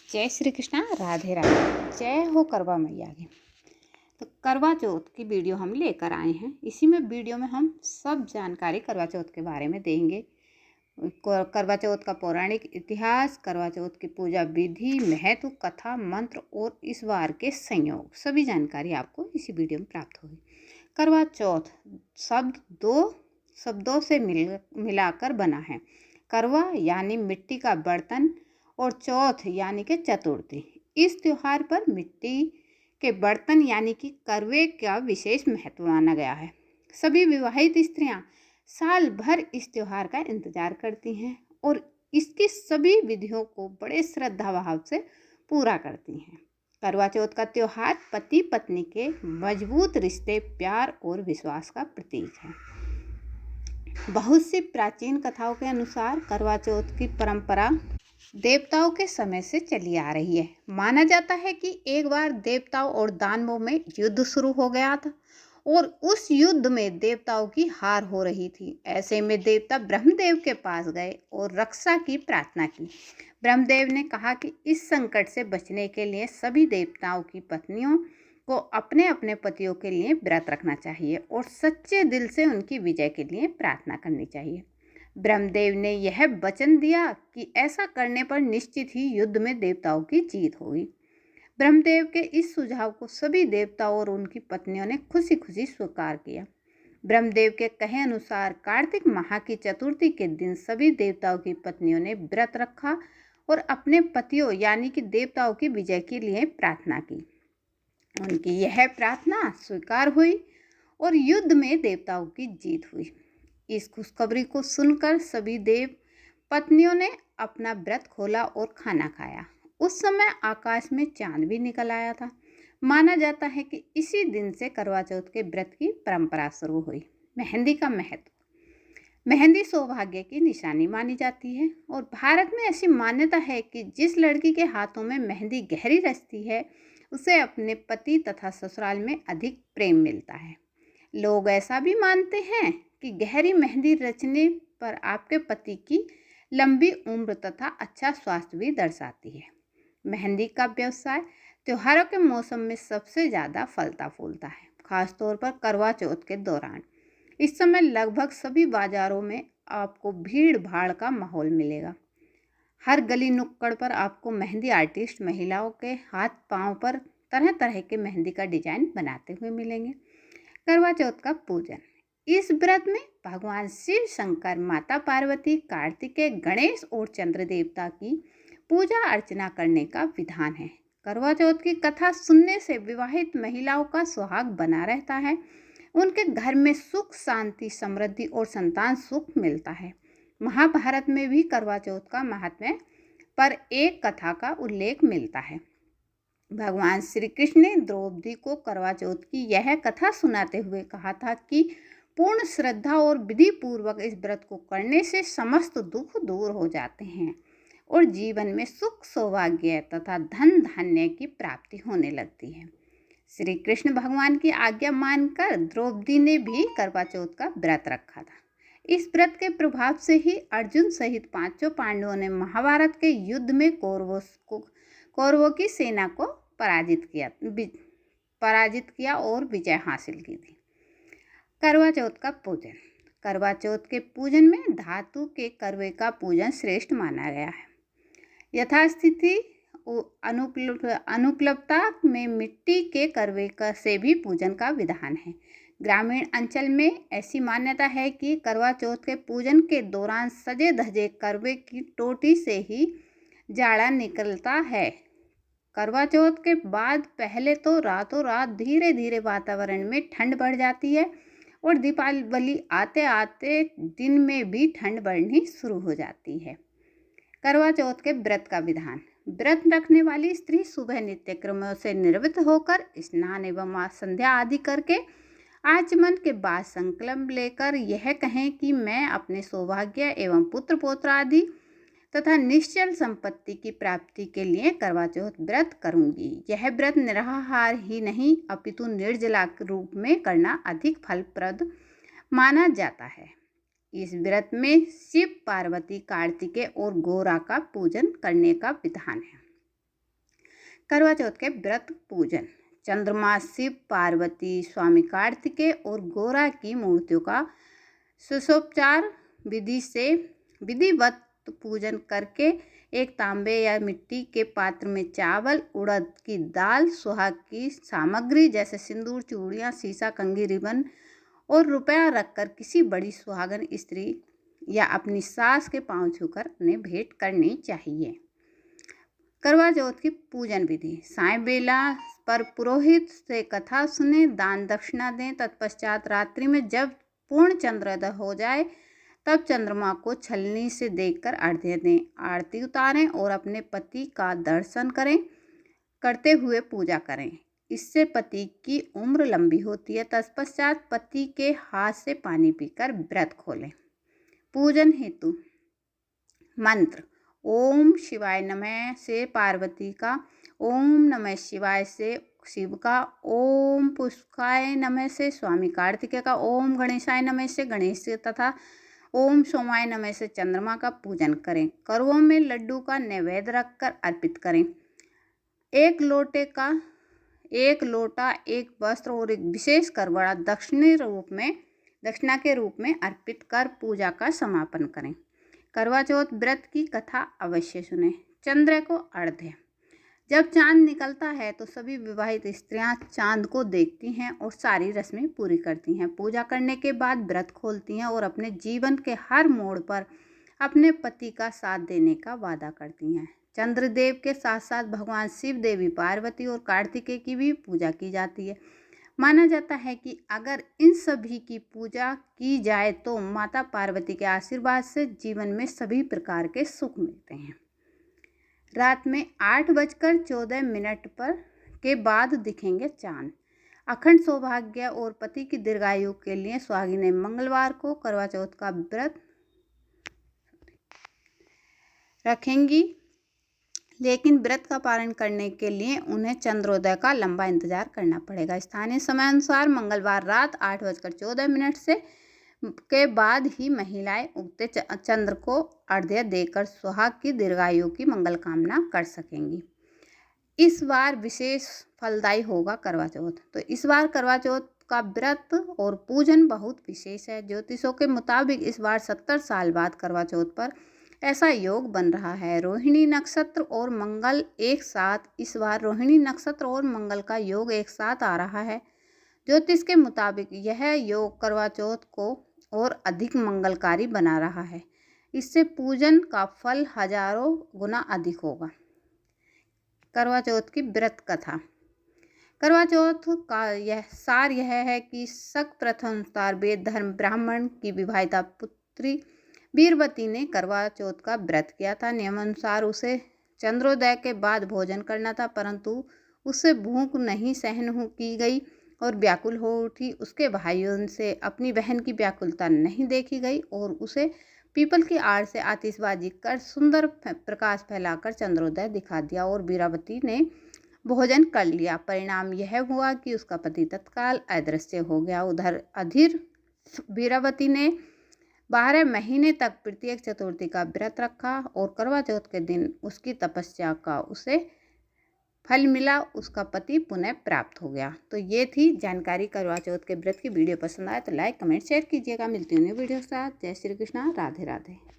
जय श्री कृष्णा, राधे राधे, जय हो करवा मैया की। तो करवा चौथ की वीडियो हम लेकर आए हैं। इसी में वीडियो में हम सब जानकारी करवा चौथ के बारे में देंगे। करवा चौथ का पौराणिक इतिहास, करवा चौथ की पूजा विधि, महत्व, कथा, मंत्र और इस बार के संयोग, सभी जानकारी आपको इसी वीडियो में प्राप्त होगी। करवा चौथ शब्द दो शब्दों से मिलाकर बना है। करवा यानी मिट्टी का बर्तन और चौथ यानी कि चतुर्थी। इस त्योहार पर मिट्टी के बर्तन यानी कि करवे का विशेष महत्व माना गया है। सभी विवाहित स्त्रियां साल भर इस त्योहार का इंतजार करती हैं और इसकी सभी विधियों को बड़े श्रद्धा भाव से पूरा करती हैं। करवा चौथ का त्योहार पति पत्नी के मजबूत रिश्ते, प्यार और विश्वास का प्रतीक है। बहुत सी प्राचीन कथाओं के अनुसार करवा चौथ की परंपरा देवताओं के समय से चली आ रही है। माना जाता है कि एक बार देवताओं और दानवों में युद्ध शुरू हो गया था और उस युद्ध में देवताओं की हार हो रही थी। ऐसे में देवता ब्रह्मदेव के पास गए और रक्षा की प्रार्थना की। ब्रह्मदेव ने कहा कि इस संकट से बचने के लिए सभी देवताओं की पत्नियों को अपने अपने पतियों के लिए व्रत रखना चाहिए और सच्चे दिल से उनकी विजय के लिए प्रार्थना करनी चाहिए। ब्रह्मदेव ने यह वचन दिया कि ऐसा करने पर निश्चित ही युद्ध में देवताओं की जीत होगी। ब्रह्मदेव के इस सुझाव को सभी देवताओं और उनकी पत्नियों ने खुशी खुशी स्वीकार किया। ब्रह्मदेव के कहे अनुसार कार्तिक माह की चतुर्थी के दिन सभी देवताओं की पत्नियों ने व्रत रखा और अपने पतियों यानी कि देवताओं की विजय के लिए प्रार्थना की। उनकी यह प्रार्थना स्वीकार हुई और युद्ध में देवताओं की जीत हुई। इस खुशखबरी को सुनकर सभी देव पत्नियों ने अपना व्रत खोला और खाना खाया। उस समय आकाश में चांद भी निकल आया था। माना जाता है कि इसी दिन से करवा चौथ के व्रत की परंपरा शुरू हुई। मेहंदी का महत्व। मेहंदी सौभाग्य की निशानी मानी जाती है और भारत में ऐसी मान्यता है कि जिस लड़की के हाथों में मेहंदी गहरी रचती है उसे अपने पति तथा ससुराल में अधिक प्रेम मिलता है। लोग ऐसा भी मानते हैं कि गहरी मेहंदी रचने पर आपके पति की लंबी उम्र तथा अच्छा स्वास्थ्य भी दर्शाती है। मेहंदी का व्यवसाय त्योहारों के मौसम में सबसे ज़्यादा फलता फूलता है, खासतौर पर करवा चौथ के दौरान। इस समय लगभग सभी बाज़ारों में आपको भीड़ भाड़ का माहौल मिलेगा। हर गली नुक्कड़ पर आपको मेहंदी आर्टिस्ट महिलाओं के हाथ पांव पर तरह तरह के मेहंदी का डिजाइन बनाते हुए मिलेंगे। करवा चौथ का पूजन। इस व्रत में भगवान शिव शंकर, माता पार्वती, कार्तिकेय, गणेश और चंद्र देवता की पूजा अर्चना करने का विधान है। करवा चौथ की कथा सुनने से विवाहित महिलाओं का सुहाग बना रहता है। उनके घर में सुख, शांति, समृद्धि और संतान सुख मिलता है। महाभारत में भी करवा चौथ का महात्म्य पर एक कथा का उल्लेख मिलता है। भगवान श्री कृष्ण ने द्रौपदी को करवा चौथ की यह कथा सुनाते हुए कहा था कि पूर्ण श्रद्धा और विधि पूर्वक इस व्रत को करने से समस्त दुख दूर हो जाते हैं और जीवन में सुख, सौभाग्य तथा धन धान्य की प्राप्ति होने लगती है। श्री कृष्ण भगवान की आज्ञा मानकर द्रौपदी ने भी करवा चौथ का व्रत रखा था। इस व्रत के प्रभाव से ही अर्जुन सहित पांचों पांडवों ने महाभारत के युद्ध में कौरवों की सेना को पराजित किया और विजय हासिल की थी। करवा चौथ का पूजन। करवा चौथ के पूजन में धातु के करवे का पूजन श्रेष्ठ माना गया है। यथास्थिति अनुपलब्धता में मिट्टी के करवे से भी पूजन का विधान है। ग्रामीण अंचल में ऐसी मान्यता है कि करवा चौथ के पूजन के दौरान सजे धजे करवे की टोटी से ही जाड़ा निकलता है। करवा चौथ के बाद पहले तो रातों रात धीरे धीरे वातावरण में ठंड बढ़ जाती है और दीपावली आते आते दिन में भी ठंड बढ़नी शुरू हो जाती है। करवा चौथ के व्रत का विधान। व्रत रखने वाली स्त्री सुबह नित्य कर्मों से निवृत्त होकर स्नान एवं संध्या आदि करके आचमन के बाद संकल्प लेकर यह कहें कि मैं अपने सौभाग्य एवं पुत्र पौत्र आदि तथा निश्चल संपत्ति की प्राप्ति के लिए करवा चौथ व्रत करूंगी। यह व्रत निराहार ही नहीं अपितु निर्जला रूप में करना अधिक फलप्रद माना जाता है। इस व्रत में शिव, पार्वती, कार्तिकेय और गौरा का पूजन करने का विधान है। करवा चौथ के व्रत पूजन। चंद्रमा, शिव, पार्वती, स्वामी कार्तिकेय और गौरा की मूर्तियों का षोडशोपचार विधि से विधिवत पूजन करके एक तांबे या मिट्टी के पात्र में चावल, उड़द की दाल, सुहाग की सामग्री जैसे सिंदूर, चूड़ियाँ, शीशा, कंघी, रिबन और रुपया रखकर किसी बड़ी सुहागन स्त्री या अपनी सास के पांव छूकर उन्हें भेंट करनी चाहिए। करवा चौथ की पूजन विधि। साय बेला पर पुरोहित से कथा सुने, दान दक्षिणा दें। तत्पश्चात रात्रि में जब पूर्ण चंद्रोदय हो जाए तब चंद्रमा को छलनी से देखकर अर्घ्य दें, आरती उतारें और अपने पति का दर्शन करते हुए पूजा करें। इससे पति की उम्र लंबी होती है। तत्पश्चात पति के हाथ से पानी पीकर व्रत खोलें। पूजन हेतु मंत्र। ओम शिवाय नमः से पार्वती का, ओम नमः शिवाय से शिव का, ओम पुष्पाय नमः से स्वामी कार्तिकेय का, ओम गणेशाय नमः से गणेश तथा ओम सोमाय नमः से चंद्रमा का पूजन करें। करवों में लड्डू का नैवेद्य रखकर अर्पित करें। एक लोटा, एक वस्त्र और एक विशेष करवड़ा दक्षिणा के रूप में अर्पित कर पूजा का समापन करें। करवा चौथ व्रत की कथा अवश्य सुनें। चंद्र को अर्घ्य। जब चांद निकलता है तो सभी विवाहित स्त्रियां चांद को देखती हैं और सारी रस्में पूरी करती हैं। पूजा करने के बाद व्रत खोलती हैं और अपने जीवन के हर मोड़ पर अपने पति का साथ देने का वादा करती हैं। चंद्रदेव के साथ साथ भगवान शिव, देवी पार्वती और कार्तिकेय की भी पूजा की जाती है। माना जाता है कि अगर इन सभी की पूजा की जाए तो माता पार्वती के आशीर्वाद से जीवन में सभी प्रकार के सुख मिलते हैं। रात में 8:14 पर के बाद दिखेंगे चांद। अखंड सौभाग्य और पति की दीर्घायु के लिए सुहागिनें मंगलवार को करवा चौथ का व्रत रखेंगी, लेकिन व्रत का पालन करने के लिए उन्हें चंद्रोदय का लंबा इंतजार करना पड़ेगा। स्थानीय समय अनुसार मंगलवार रात 8:14 से के बाद ही महिलाएं उगते चंद्र को अर्घ्य देकर सुहाग की दीर्घायु की मंगल कामना कर सकेंगी। इस बार विशेष फलदायी होगा करवा चौथ। तो इस बार करवा चौथ का व्रत और पूजन बहुत विशेष है। ज्योतिषों के मुताबिक इस बार 70 साल बाद करवा चौथ पर ऐसा योग बन रहा है। रोहिणी नक्षत्र और मंगल एक साथ, इस बार रोहिणी नक्षत्र और मंगल का योग एक साथ आ रहा है। ज्योतिष के मुताबिक यह योग करवा चौथ को और अधिक मंगलकारी बना रहा है। इससे पूजन का फल हजारों गुना अधिक होगा। करवा चौथ की व्रत कथा। करवा चौथ का सार यह है कि शक प्रथा अनुसार वेद धर्म ब्राह्मण की विवाहिता पुत्री वीरवती ने करवा चौथ का व्रत किया था। नियमानुसार उसे चंद्रोदय के बाद भोजन करना था, परंतु उससे भूख नहीं सहन की गई और व्याकुल हो उठी। उसके भाइयों से अपनी बहन की व्याकुलता नहीं देखी गई और उसे पीपल की आड़ से आतिशबाजी कर सुंदर प्रकाश फैलाकर चंद्रोदय दिखा दिया और वीरावती ने भोजन कर लिया। परिणाम यह हुआ कि उसका पति तत्काल अदृश्य हो गया। उधर अधीर वीरावती ने 12 महीने तक प्रत्येक चतुर्थी का व्रत रखा और करवा चौथ के दिन उसकी तपस्या का उसे फल मिला। उसका पति पुनः प्राप्त हो गया। तो ये थी जानकारी करवा चौथ के व्रत की। वीडियो पसंद आए तो लाइक, कमेंट, शेयर कीजिएगा। मिलती हूँ न्यू वीडियो के साथ। जय श्री कृष्णा, राधे राधे।